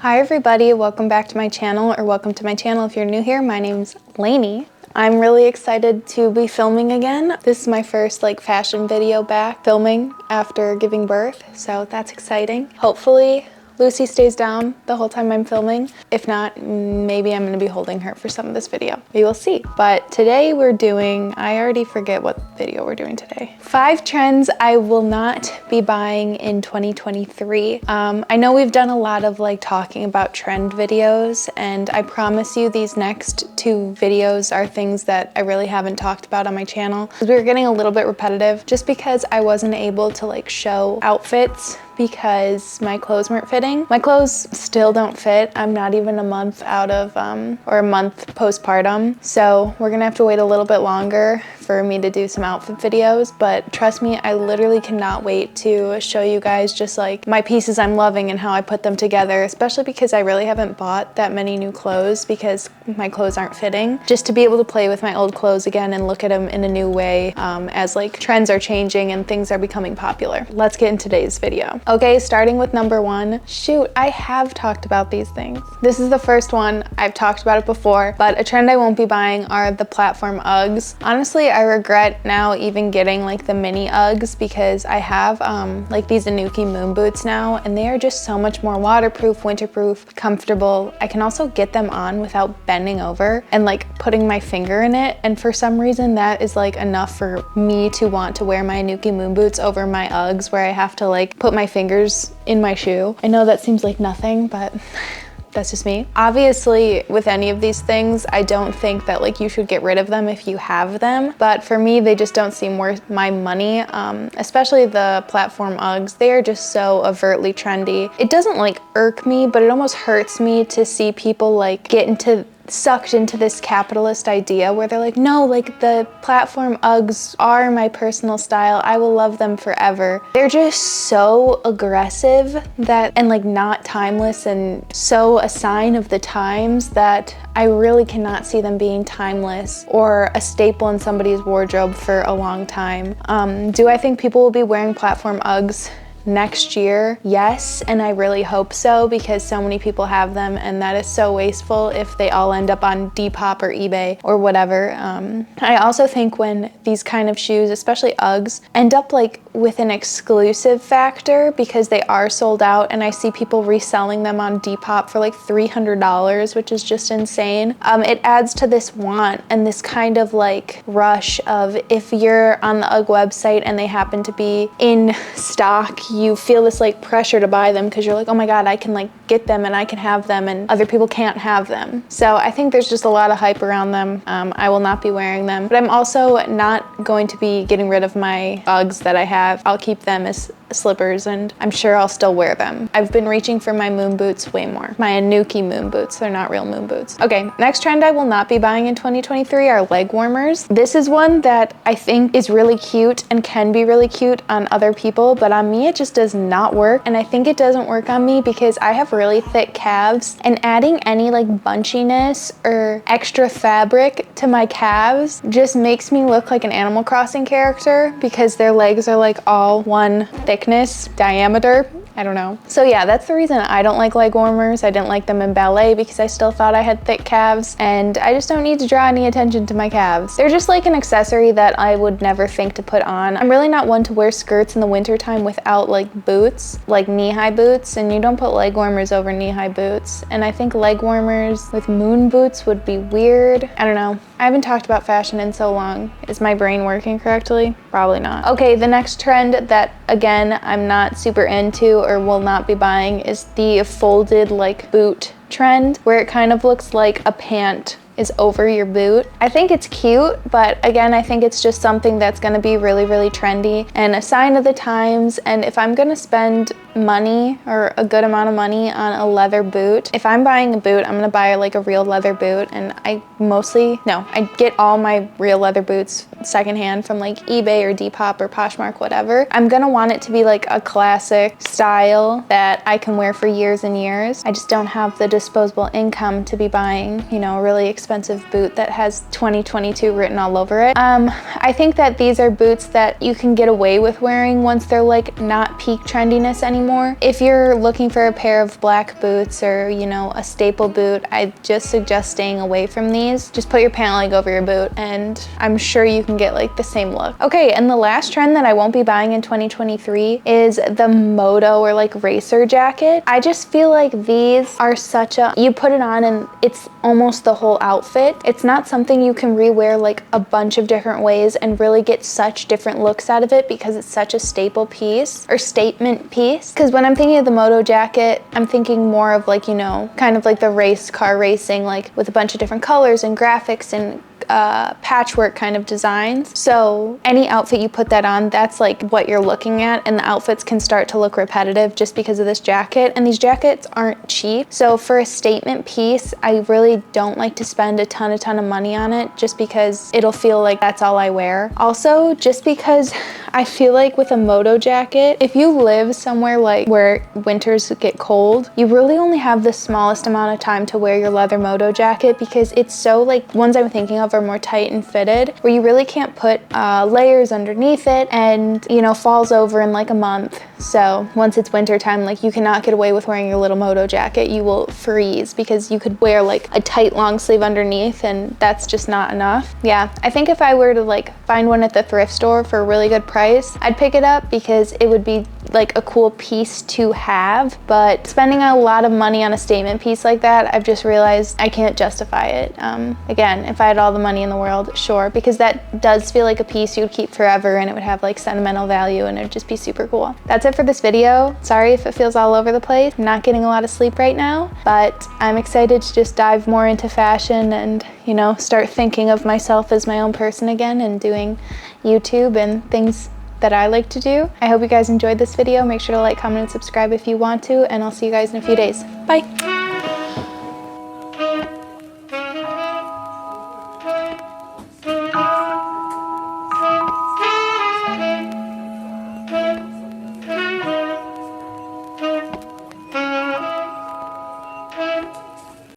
Hi everybody, welcome back to my channel, or welcome to my channel if you're new here. My name's Lainey. I'm really excited to be filming again. This is my first fashion video back filming after giving birth, so that's exciting. Hopefully Lucy stays down the whole time I'm filming. If not, maybe I'm gonna be holding her for some of this video. We will see. But today we're doing, I already forget what video we're doing today. 5 trends I will not be buying in 2023. I know we've done a lot of talking about trend videos, and I promise you these next 2 videos are things that I really haven't talked about on my channel. We were getting a little bit repetitive just because I wasn't able to show outfits because my clothes weren't fitting. My clothes still don't fit. I'm not even a month out of, or a month postpartum. So we're gonna have to wait a little bit longer for me to do some outfit videos, but trust me, I literally cannot wait to show you guys just my pieces I'm loving and how I put them together, especially because I really haven't bought that many new clothes because my clothes aren't fitting. Just to be able to play with my old clothes again and look at them in a new way as trends are changing and things are becoming popular. Let's get into today's video. Okay, starting with number 1. Shoot, I have talked about these things. This is the first one. I've talked about it before, but a trend I won't be buying are the platform Uggs. Honestly, I regret now even getting the mini Uggs because I have these Anuki moon boots now, and they are just so much more waterproof, winterproof, comfortable. I can also get them on without bending over and putting my finger in it, and for some reason that is enough for me to want to wear my Anuki moon boots over my Uggs where I have to put my fingers in my shoe. I know that seems like nothing, but that's just me. Obviously, with any of these things, I don't think that you should get rid of them if you have them. But for me, they just don't seem worth my money. Especially the platform Uggs. They are just so overtly trendy. It doesn't irk me, but it almost hurts me to see people get sucked into this capitalist idea where they're no, the platform Uggs are my personal style. I will love them forever. They're just so aggressive and not timeless and so a sign of the times that I really cannot see them being timeless or a staple in somebody's wardrobe for a long time. Do I think people will be wearing platform Uggs next year? Yes, and I really hope so because so many people have them, and that is so wasteful if they all end up on Depop or eBay or whatever. I also think when these kind of shoes, especially Uggs, end up with an exclusive factor because they are sold out, and I see people reselling them on Depop for $300, which is just insane. It adds to this want and this kind of rush of, if you're on the Ugg website and they happen to be in stock, you feel this pressure to buy them because you're oh my god, I can get them and I can have them and other people can't have them. So I think there's just a lot of hype around them. I will not be wearing them, but I'm also not going to be getting rid of my Uggs that I have. I'll keep them as slippers, and I'm sure I'll still wear them. I've been reaching for my moon boots way more. My Anuki moon boots. They're not real moon boots. Okay, next trend I will not be buying in 2023 are leg warmers. This is one that I think is really cute and can be really cute on other people, but on me it just does not work, and I think it doesn't work on me because I have really thick calves, and adding any bunchiness or extra fabric to my calves just makes me look like an Animal Crossing character because their legs are all one thickness, diameter. I don't know. So yeah, that's the reason I don't like leg warmers. I didn't like them in ballet because I still thought I had thick calves, and I just don't need to draw any attention to my calves. They're just an accessory that I would never think to put on. I'm really not one to wear skirts in the wintertime without boots, knee-high boots, and you don't put leg warmers over knee-high boots. And I think leg warmers with moon boots would be weird. I don't know. I haven't talked about fashion in so long. Is my brain working correctly? Probably not. Okay, the next trend that, again, I'm not super into or will not be buying is the folded boot trend, where it kind of looks like a pant is over your boot. I think it's cute, but again, I think it's just something that's gonna be really, really trendy and a sign of the times. And if I'm gonna spend money or a good amount of money on a leather boot, if I'm buying a boot, I'm gonna buy a real leather boot. And I get all my real leather boots secondhand from eBay or Depop or Poshmark, whatever. I'm gonna want it to be a classic style that I can wear for years and years. I just don't have the disposable income to be buying, a really expensive boot that has 2022 written all over it. I think that these are boots that you can get away with wearing once they're not peak trendiness anymore. anymore. If you're looking for a pair of black boots or, you know, a staple boot, I just suggest staying away from these. Just put your pant leg over your boot and I'm sure you can get like the same look. Okay, and the last trend that I won't be buying in 2023 is the moto or like racer jacket. I just feel like these are such a, you put it on and it's almost the whole outfit. It's not something you can rewear like a bunch of different ways and really get such different looks out of it because it's such a staple piece or statement piece. Because when I'm thinking of the moto jacket, I'm thinking more of like, you know, kind of like the race car racing, like with a bunch of different colors and graphics and patchwork kind of designs. So any outfit you put that on, that's like what you're looking at, and the outfits can start to look repetitive just because of this jacket. And these jackets aren't cheap. So for a statement piece, I really don't like to spend a ton of money on it just because it'll feel like that's all I wear. Also, just because I feel like with a moto jacket, if you live somewhere like where winters get cold, you really only have the smallest amount of time to wear your leather moto jacket because it's so like, ones I'm thinking of are more tight and fitted where you really can't put layers underneath it and, you know, falls over in like a month. So once it's winter time, like you cannot get away with wearing your little moto jacket. You will freeze because you could wear like a tight long sleeve underneath and that's just not enough. Yeah, I think if I were to like find one at the thrift store for a really good price, I'd pick it up because it would be like a cool piece to have. But spending a lot of money on a statement piece like that, I've just realized I can't justify it. Again, if I had all the money in the world, sure, because that does feel like a piece you would keep forever and it would have like sentimental value and it would just be super cool. That's it for this video. Sorry if it feels all over the place. I'm not getting a lot of sleep right now, but I'm excited to just dive more into fashion and, you know, start thinking of myself as my own person again and doing YouTube and things that I like to do. I hope you guys enjoyed this video. Make sure to like, comment, and subscribe if you want to, and I'll see you guys in a few days. Bye.